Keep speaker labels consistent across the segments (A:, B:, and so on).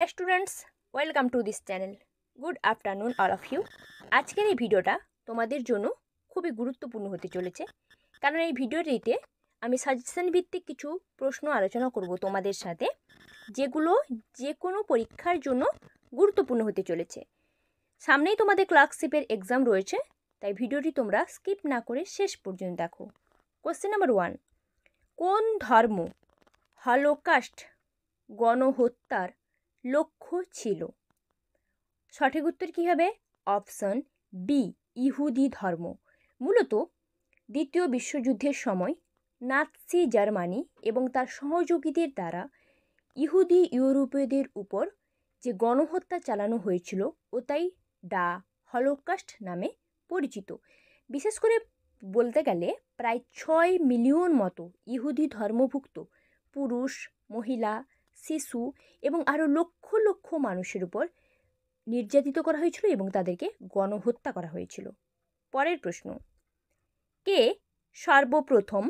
A: High students, welcome to this channel. Good afternoon all of you. আজকের এই ভিডিওটা তোমাদের জন্য খুবই গুরুত্বপূর্ণ হতে চলেছে, কারণ এই ভিডিওটিতে আমি সাজেশন ভিত্তিক কিছু প্রশ্ন আলোচনা করব তোমাদের সাথে, যেগুলো যে কোনো পরীক্ষার জন্য গুরুত্বপূর্ণ হতে চলেছে। সামনেই তোমাদের ক্লার্কশিপের এক্সাম রয়েছে, তাই ভিডিওটি তোমরা স্কিপ না করে শেষ পর্যন্ত দেখো। কোশ্চেন নাম্বার 1, কোন ধর্ম হলোকাস্ট গণহত্যার লক্ষ্য ছিল? সঠিক উত্তর কী হবে? অপশন বি, ইহুদি ধর্ম। মূলত দ্বিতীয় বিশ্বযুদ্ধের সময় নাৎসি জার্মানি এবং তার সহযোগীদের দ্বারা ইহুদি ইউরোপীয়দের উপর যে গণহত্যা চালানো হয়েছিল ওটাই দ্য হলোকাস্ট নামে পরিচিত। বিশেষ করে বলতে গেলে প্রায় 6 মিলিয়ন মতো ইহুদি ধর্মভুক্ত পুরুষ, মহিলা, শিশু এবং আরও লক্ষ লক্ষ মানুষের উপর নির্যাতিত করা হয়েছিল এবং তাদেরকে গণহত্যা করা হয়েছিল। পরের প্রশ্ন, কে সর্বপ্রথম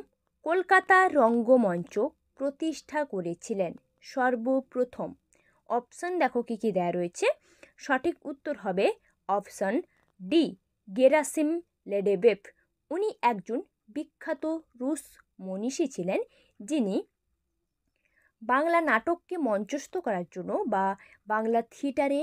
A: কলকাতা রঙ্গমঞ্চ প্রতিষ্ঠা করেছিলেন? সর্বপ্রথম অপশন দেখো কী কী দেয়া রয়েছে। সঠিক উত্তর হবে অপশন ডি, গেরাসিম লেডেবেভ। উনি একজন বিখ্যাত রুশ মনীষী ছিলেন, যিনি বাংলা নাটককে মঞ্চস্থ করার জন্য বা বাংলা থিয়েটারে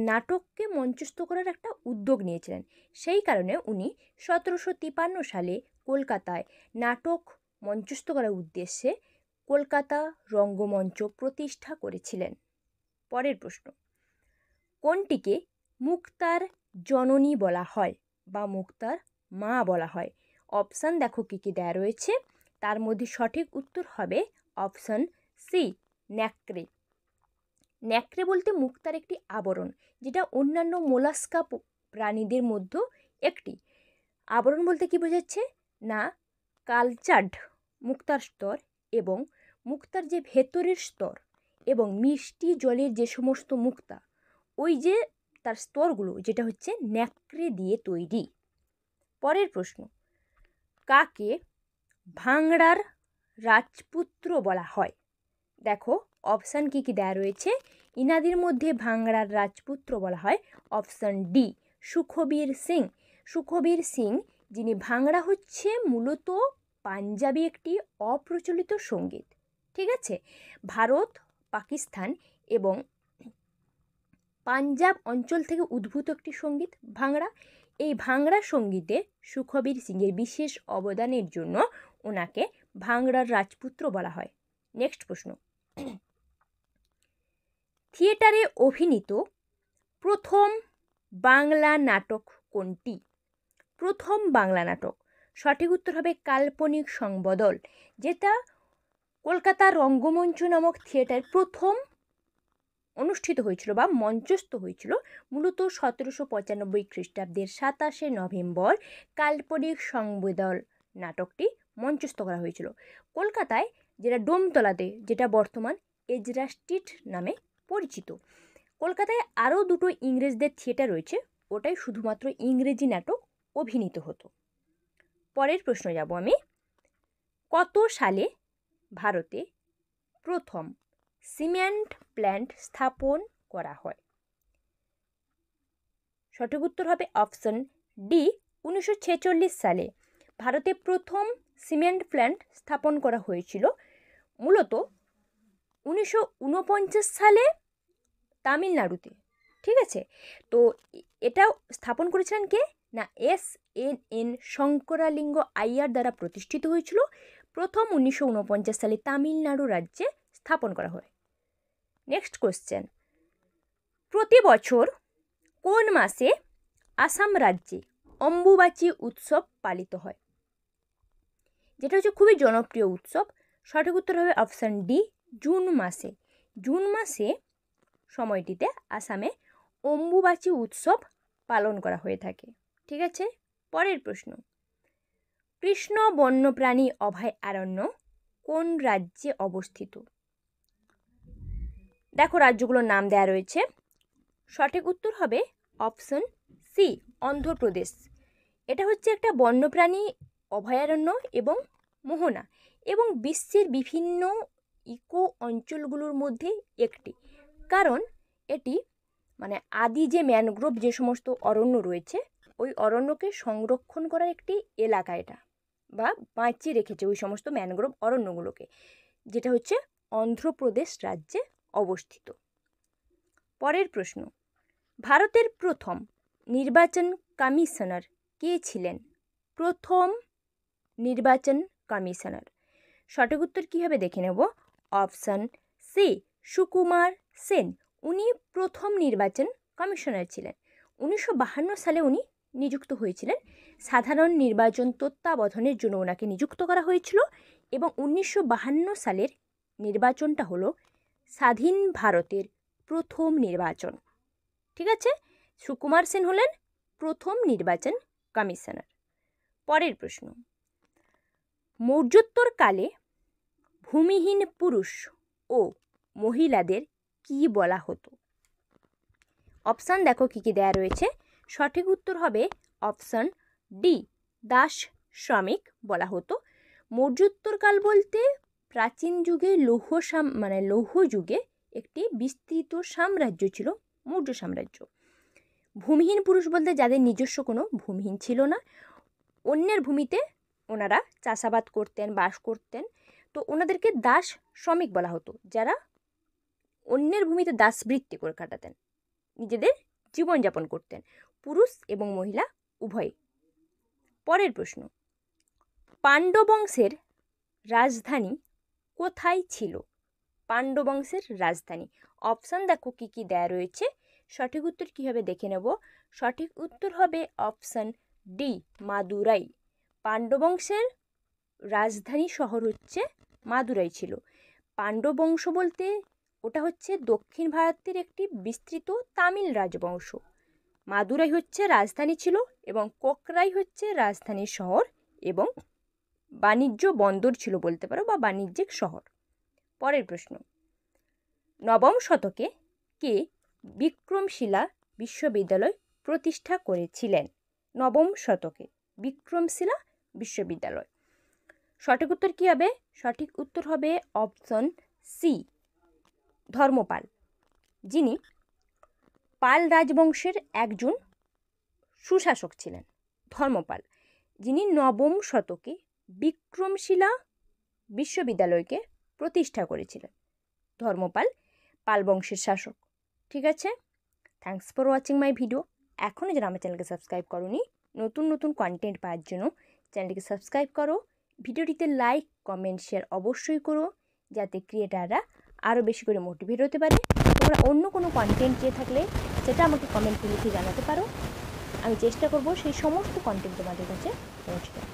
A: নাটককে মঞ্চস্থ করার একটা উদ্যোগ নিয়েছিলেন। সেই কারণে উনি 1753 সালে কলকাতায় নাটক মঞ্চস্থ করার উদ্দেশ্যে কলকাতা রঙ্গমঞ্চ প্রতিষ্ঠা করেছিলেন। পরের প্রশ্ন, কোনটিকে মুক্তার জননী বলা হয় বা মুক্তার মা বলা হয়? অপশান দেখো কী কী দেয়া রয়েছে। তার মধ্যে সঠিক উত্তর হবে অপশন সি, ন্যাকড়ে। ন্যাকড়ে বলতে মুক্তার একটি আবরণ, যেটা অন্যান্য মোলাস্কা প্রাণীদের মধ্যে একটি। আবরণ বলতে কি বোঝাচ্ছে না, কালচার্ড মুক্তার স্তর এবং মুক্তার যে ভেতরের স্তর এবং মিষ্টি জলের যে সমস্ত মুক্তা, ওই যে তার স্তরগুলো, যেটা হচ্ছে ন্যাকড়ে দিয়ে তৈরি। পরের প্রশ্ন, কাকে ভাংড়ার রাজপুত্র বলা হয়? দেখো অপশান কী কী দেয়া রয়েছে। ইনাদের মধ্যে ভাংড়ার রাজপুত্র বলা হয় অপশান ডি, সুখবীর সিং। সুখবীর সিং, যিনি ভাংড়া হচ্ছে মূলত পাঞ্জাবি একটি অপ্রচলিত সঙ্গীত। ঠিক আছে, ভারত, পাকিস্তান এবং পাঞ্জাব অঞ্চল থেকে উদ্ভূত একটি সঙ্গীত ভাংড়া। এই ভাংড়া সঙ্গীতে সুখবীর সিংয়ের বিশেষ অবদানের জন্য ওনাকে ভাংড়ার রাজপুত্র বলা হয়। নেক্সট প্রশ্ন, থিয়েটারে অভিনীত প্রথম বাংলা নাটক কোনটি? প্রথম বাংলা নাটক সঠিক উত্তর হবে কাল্পনিক সংবদল, যেটা কলকাতা রঙ্গমঞ্চ নামক থিয়েটার প্রথম অনুষ্ঠিত হয়েছিল বা মঞ্চস্থ হয়েছিল মূলত 1795 খ্রিস্টাব্দের 27শে নভেম্বর। কাল্পনিক সংবদল নাটকটি মঞ্চস্থ করা হয়েছিল কলকাতায়, যেটা ডোমতলাতে, যেটা বর্তমান এজরা স্ট্রিট নামে পরিচিত। কলকাতায় আরও দুটো ইংরেজদের থিয়েটার রয়েছে, ওটাই শুধুমাত্র ইংরেজি নাটক অভিনীত হতো। পরের প্রশ্ন যাব আমি, কত সালে ভারতে প্রথম সিমেন্ট প্ল্যান্ট স্থাপন করা হয়? সঠিক উত্তর হবে অপশন ডি, 1946 সালে ভারতে প্রথম সিমেন্ট প্ল্যান্ট স্থাপন করা হয়েছিল। মূলত 1949 সালে তামিলনাড়ুতে। ঠিক আছে, তো এটা স্থাপন করেছিলেন কে না, SNN শঙ্করালিঙ্গ আইয়ার দ্বারা প্রতিষ্ঠিত হয়েছিল। প্রথম 1949 সালে তামিলনাড়ু রাজ্যে স্থাপন করা হয়। নেক্সট কোশ্চেন, প্রতি বছর কোন মাসে আসাম রাজ্যে অম্বুবাচী উৎসব পালিত হয়? যেটা হচ্ছে খুবই জনপ্রিয় উৎসব। সঠিক উত্তর হবে অপশান ডি, জুন মাসে। জুন মাসে সময়টিতে আসামে অম্বুবাচী উৎসব পালন করা হয়ে থাকে। ঠিক আছে, পরের প্রশ্ন, কৃষ্ণ বন্যপ্রাণী অভয়ারণ্য কোন রাজ্যে অবস্থিত? দেখো রাজ্যগুলোর নাম দেয়া রয়েছে। সঠিক উত্তর হবে অপশন সি, অন্ধ্রপ্রদেশ। এটা হচ্ছে একটা বন্যপ্রাণী অভয়ারণ্য এবং মোহনা এবং বিশ্বের বিভিন্ন ইকো অঞ্চলগুলোর মধ্যে একটি, কারণ এটি মানে আদি যে ম্যানগ্রোভ যে সমস্ত অরণ্য রয়েছে ওই অরণ্যকে সংরক্ষণ করার একটি এলাকা এটা, বা বাঁচিয়ে রেখেছে ওই সমস্ত ম্যানগ্রোভ অরণ্যগুলোকে, যেটা হচ্ছে অন্ধ্রপ্রদেশ রাজ্যে অবস্থিত। পরের প্রশ্ন, ভারতের প্রথম নির্বাচন কমিশনার কে ছিলেন? প্রথম নির্বাচন কমিশনার, সঠিক উত্তর কী হবে দেখে নেব। অপশান সি সুকুমার সেন, উনি প্রথম নির্বাচন কমিশনার ছিলেন। 1952 সালে উনি নিযুক্ত হয়েছিলেন। সাধারণ নির্বাচন তত্ত্বাবধানের জন্য ওনাকে নিযুক্ত করা হয়েছিল এবং 1952 সালের নির্বাচনটা হলো স্বাধীন ভারতের প্রথম নির্বাচন। ঠিক আছে, সুকুমার সেন হলেন প্রথম নির্বাচন কমিশনার। পরের প্রশ্ন, মৌর্যোত্তর কালে ভূমিহীন পুরুষ ও মহিলাদের কি বলা হতো? অপশান দেখো কী কী দেয়া রয়েছে। সঠিক উত্তর হবে অপশান ডি, দাস শ্রমিক বলা হতো। মৌর্যোত্তরকাল বলতে প্রাচীন যুগে লৌহ যুগে একটি বিস্তৃত সাম্রাজ্য ছিল মৌর্য সাম্রাজ্য। ভূমিহীন পুরুষ বলতে যাদের নিজস্ব কোনো ভূমিহীন ছিল না, অন্যের ভূমিতে ওনারা চাষাবাদ করতেন, বাস করতেন, তো ওনাদেরকে দাস শ্রমিক বলা হতো, যারা অন্যের ভূমিতে দাসবৃত্তি করে কাটাতেন, নিজেদের জীবনযাপন করতেন, পুরুষ এবং মহিলা উভয়ে। পরের প্রশ্ন, পাণ্ডব বংশের রাজধানী কোথায় ছিল? পাণ্ডব বংশের রাজধানী, অপশান দেখো কী কী দেয়া রয়েছে। সঠিক উত্তর কী হবে দেখে নেব। সঠিক উত্তর হবে অপশান ডি, মাদুরাই। পাণ্ডব বংশের রাজধানী শহর হচ্ছে মাদুরাই ছিল। পাণ্ডব বংশ বলতে ওটা হচ্ছে দক্ষিণ ভারতের একটি বিস্তৃত তামিল রাজবংশ। মাদুরাই হচ্ছে রাজধানী ছিল এবং কোকরাই হচ্ছে রাজধানীর শহর এবং বাণিজ্য বন্দর ছিল বলতে পারো, বা বাণিজ্যিক শহর। পরের প্রশ্ন, নবম শতকে কে বিক্রমশিলা বিশ্ববিদ্যালয় প্রতিষ্ঠা করেছিলেন? নবম শতকে বিক্রমশিলা বিশ্ববিদ্যালয়, সঠিক উত্তর কী হবে? সঠিক উত্তর হবে অপশন সি, ধর্মপাল, যিনি পাল রাজবংশের একজন সুশাসক ছিলেন। ধর্মপাল, যিনি নবম শতকে বিক্রমশিলা বিশ্ববিদ্যালয়কে প্রতিষ্ঠা করেছিলেন। ধর্মপাল পাল বংশের শাসক। ঠিক আছে, thanks for watching my video. এখনও যারা আমার চ্যানেলকে সাবস্ক্রাইব করোনি, নতুন নতুন কন্টেন্ট পাওয়ার জন্য চ্যানেলটিকে সাবস্ক্রাইব করো, ভিডিওটিতে লাইক কমেন্ট শেয়ার অবশ্যই করো, যাতে ক্রিয়েটাররা আরও বেশি করে মোটিভেট হতে পারে। তোমরা অন্য কোনো কন্টেন্ট চেয়ে থাকলে সেটা আমাকে কমেন্টে লিখে জানাতে পারো, আমি চেষ্টা করব সেই সমস্ত কন্টেন্ট তোমাদের কাছে পৌঁছে দেওয়ার।